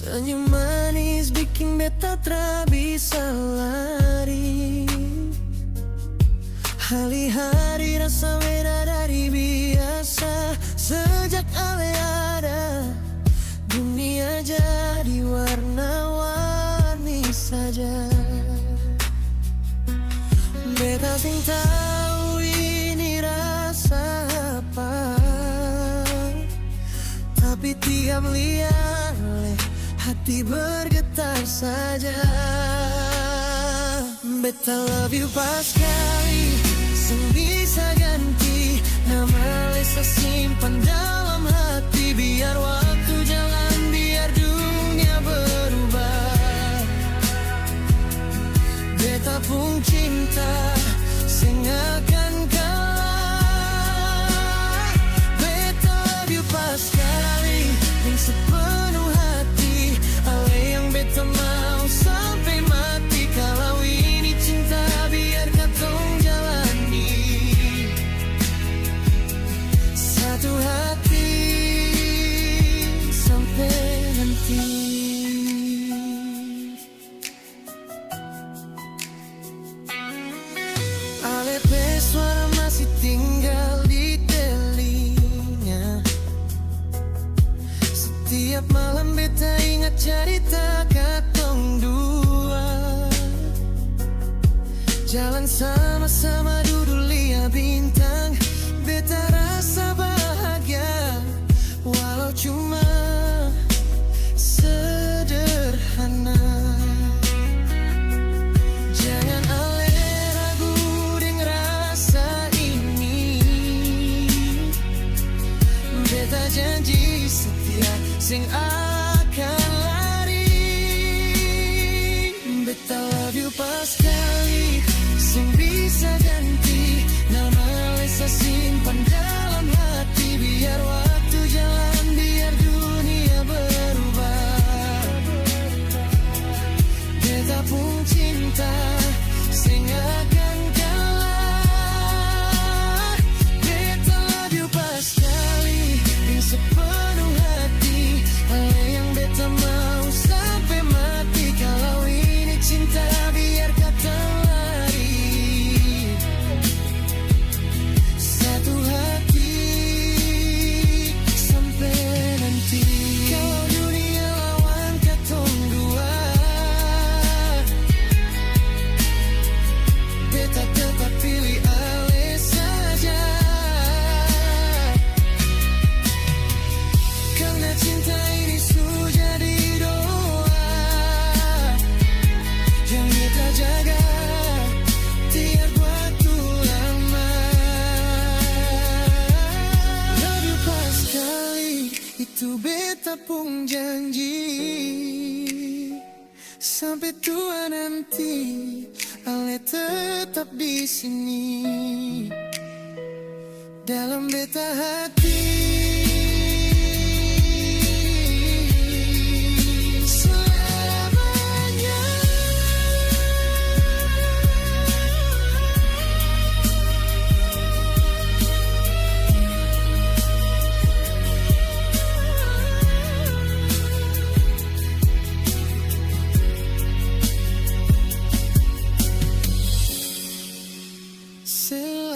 Senyum manis bikin beta tak bisa lari. Hari-hari rasa beda dari biasa. Sejak ale ada, dunia jadi warna-warni saja. Beta sing tahu ini rasa apa, tapi tiap lihat hati bergetar saja. Beta love you pas kali, sing bisa ganti nama Lesa, simpan dalam hati. Biar waktu jalan, biar dunia berubah. Beta pun cinta sing akan kalah. Beta love you pas kali, yang sepenuh hati. Ale yang beta mau sampai mati. Kalau ini cinta biar katong jalani satu hati sampai nanti. Ale pe suara masih tinggal di telinga. Setiap malam beta ingat cerita katong dua. Jalan sama-sama duduk lihat bintang. Beta rasa bahagia, walau cuma sederhana. Jangan ale ragu dengan rasa ini. Beta janji setia sing akan lari. Beta love you pas kali, sing bisa ganti nama Lesa, simpan dalam hati. Biar waktu jalan, biar dunia berubah. Beta pun cinta sing akan kalah. Beta love you pas kali, yang sepenuh hati. Ale yang beta mau sampai mati. Kalau ini cinta biar kata lari satu hati sampai nanti. Kalau dunia lawan katong dua, beta tetap pilih ale saja. Karena cinta ini sudah jadi doa yang kita jaga tiap waktu lama. Love you pas kali, itu beta pun janji. Sampai tua nanti, ale tetap di sini dalam beta hati. Selamanya. Selamanya.